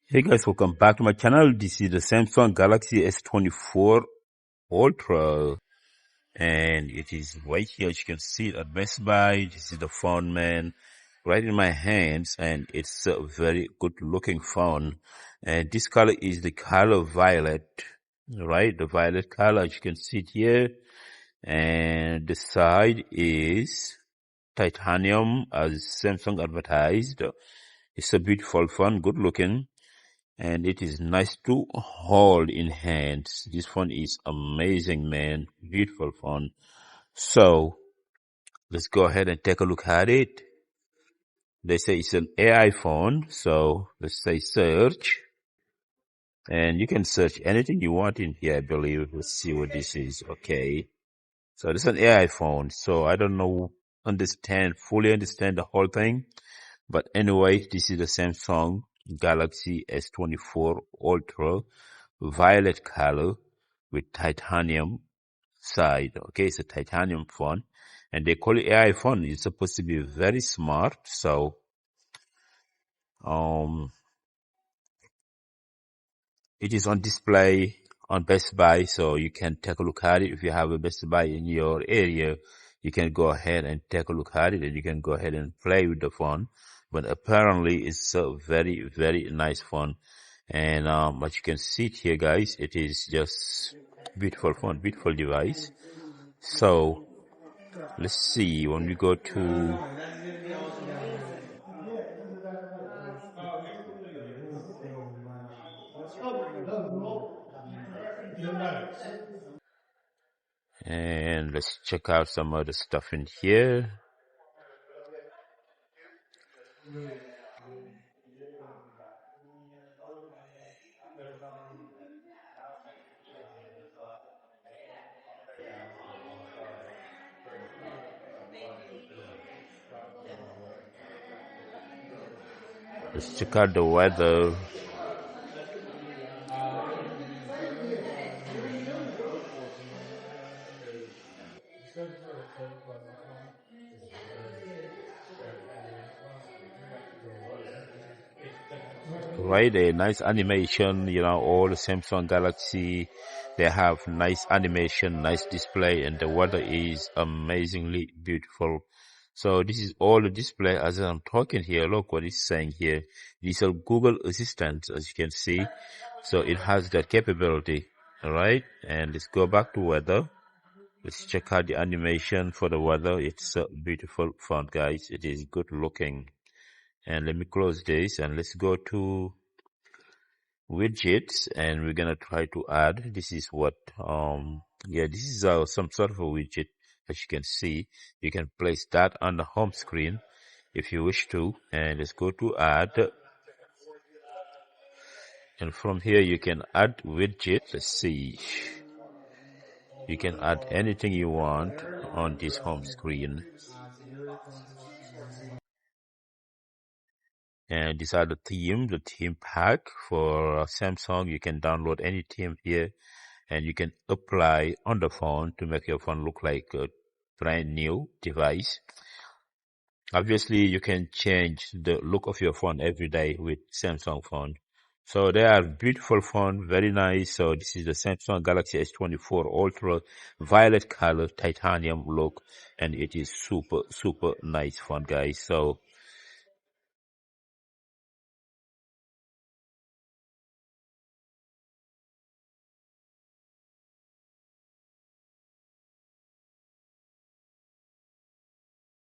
Hey guys, welcome back to my channel. This is the Samsung Galaxy S24 Ultra, and it is right here. As you can see it at Best Buy. This is the phone, man, right in my hands, and it's a very good looking phone. And this color is the color violet, right? The violet color, as you can see it here. And the side is titanium, as Samsung advertised. It's a beautiful phone, good looking. And it is nice to hold in hands. This phone is amazing, man. Beautiful phone. So let's go ahead and take a look at it. They say it's an AI phone. So let's say search. And you can search anything you want in here, I believe. Let's see what this is. Okay. So this is an AI phone. So I don't know, fully understand the whole thing. But anyway, this is the Samsung Galaxy S24 Ultra violet color with titanium side. Okay, it's a titanium phone, and they call it AI phone. It's supposed to be very smart. So it is on display on Best Buy, so you can take a look at it. If you have a Best Buy in your area, you can go ahead and take a look at it, and you can go ahead and play with the phone. But apparently it's a very, very nice phone. And as you can see it here, guys, it is just beautiful phone, beautiful device. So let's see when we go to and let's check out some other stuff in here. Let's check out the weather. Right, a nice animation, all the Samsung Galaxy, they have nice animation, nice display, and the weather is amazingly beautiful. So this is all the display as I'm talking here. Look what it's saying here. This is a Google Assistant, as you can see. So it has that capability. All right. And let's go back to weather. Let's check out the animation for the weather. It's a beautiful font, guys. It is good looking. And let me close this and let's go to widgets, and we're gonna try to add. This is what this is some sort of a widget. As you can see, you can place that on the home screen if you wish to. And let's go to add, and from here you can add widget. Let's see, you can add anything you want on this home screen. And these are the theme pack for Samsung. You can download any theme here, and you can apply on the phone to make your phone look like a brand new device. Obviously, you can change the look of your phone every day with Samsung phone. So they are beautiful phone, very nice. So this is the Samsung Galaxy S24 Ultra violet color titanium look, and it is super, super nice phone, guys. So